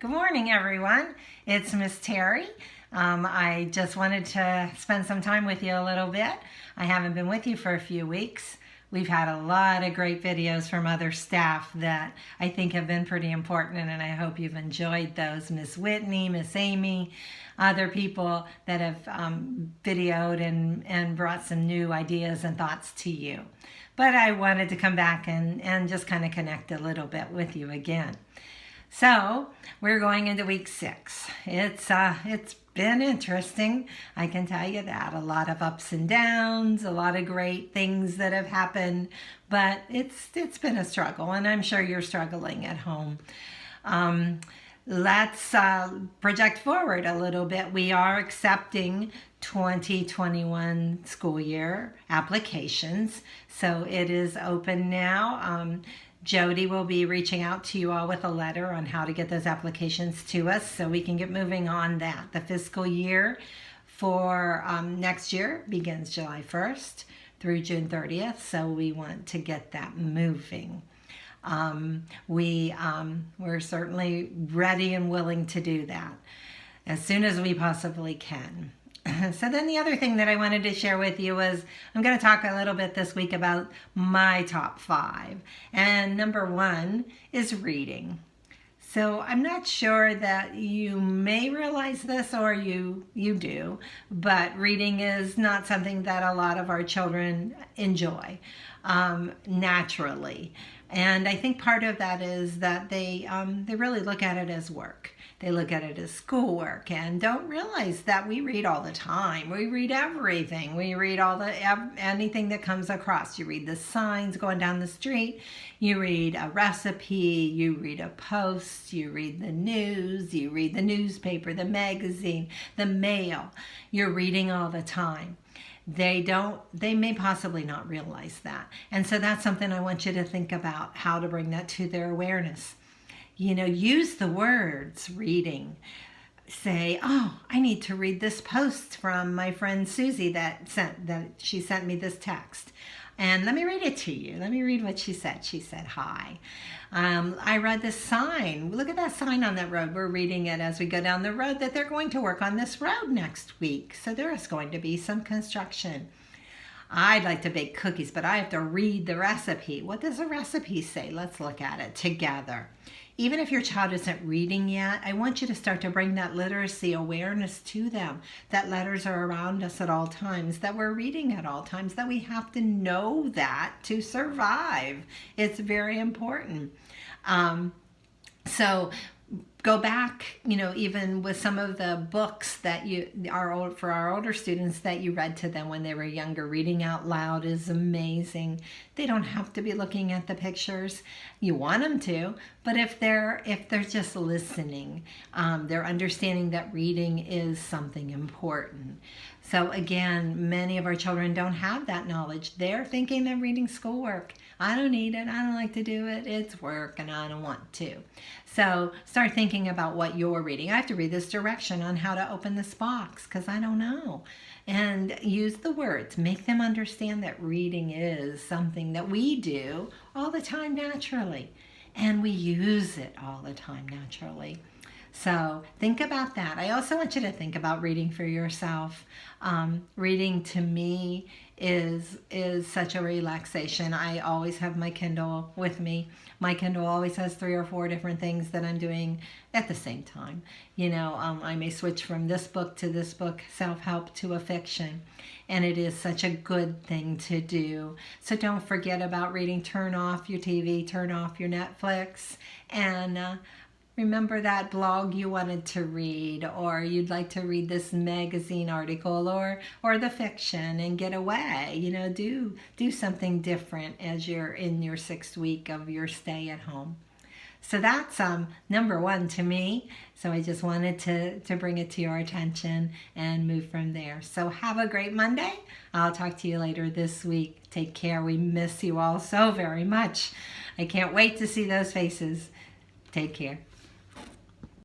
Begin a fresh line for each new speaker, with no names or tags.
Good morning, everyone. It's Miss Terry. I just wanted to spend some time with you a little bit. I haven't been with you for a few weeks. We've had a lot of great videos from other staff that I think have been pretty important, and I hope you've enjoyed those. Miss Whitney, Miss Amy, other people that have videoed and brought some new ideas and thoughts to you. But I wanted to come back and just kind of connect a little bit with you again. So we're going into week 6. It's been interesting. I can tell you that. A lot of ups and downs, a lot of great things that have happened, but it's been a struggle, and I'm sure you're struggling at home. Let's project forward a little bit. We are accepting 2021 school year applications, so it is open now. Jody will be reaching out to you all with a letter on how to get those applications to us so we can get moving on that. The fiscal year for next year begins July 1st through June 30th, so we want to get that moving. We're certainly ready and willing to do that as soon as we possibly can. So then the other thing that I wanted to share with you was I'm going to talk a little bit this week about my top 5. And number 1 is reading. So I'm not sure that you may realize this or you do, but reading is not something that a lot of our children enjoy naturally. And I think part of that is that they really look at it as work. They look at it as schoolwork and don't realize that we read all the time. We read everything. We read anything that comes across. You read the signs going down the street. You read a recipe. You read a post. You read the news. You read the newspaper, the magazine, the mail. You're reading all the time. They may possibly not realize that. And so that's something I want you to think about, how to bring that to their awareness. Use the words reading. Say, oh, I need to read this post from my friend Susie that she sent me this text. And let me read it to you. Let me read what she said. She said, hi. I read this sign. Look at that sign on that road. We're reading it as we go down the road that they're going to work on this road next week. So there is going to be some construction. I'd like to bake cookies, but I have to read the recipe. What does the recipe say? Let's look at it together. Even if your child isn't reading yet, I want you to start to bring that literacy awareness to them, that letters are around us at all times, that we're reading at all times, that we have to know that to survive. It's very important. So go back, even with some of the books that for our older students that you read to them when they were younger. Reading out loud is amazing. They don't have to be looking at the pictures. You want them to, but if they're just listening, they're understanding that reading is something important. So again, many of our children don't have that knowledge. They're thinking they're reading schoolwork. I don't need it. I don't like to do it. It's work and I don't want to. So start thinking about what you're reading. I have to read this direction on how to open this box because I don't know. And use the words. Make them understand that reading is something that we do all the time naturally. And we use it all the time naturally. So think about that. I also want you to think about reading for yourself. Reading to me is such a relaxation. I always have my Kindle with me. My Kindle always has 3 or 4 different things that I'm doing at the same time. I may switch from this book to this book, self-help to a fiction, and it is such a good thing to do. So don't forget about reading. Turn off your TV, turn off your Netflix, and remember that blog you wanted to read, or you'd like to read this magazine article or the fiction and get away. Do something different as you're in your 6th week of your stay at home. So that's number 1 to me. So I just wanted to bring it to your attention and move from there. So have a great Monday. I'll talk to you later this week. Take care. We miss you all so very much. I can't wait to see those faces. Take care.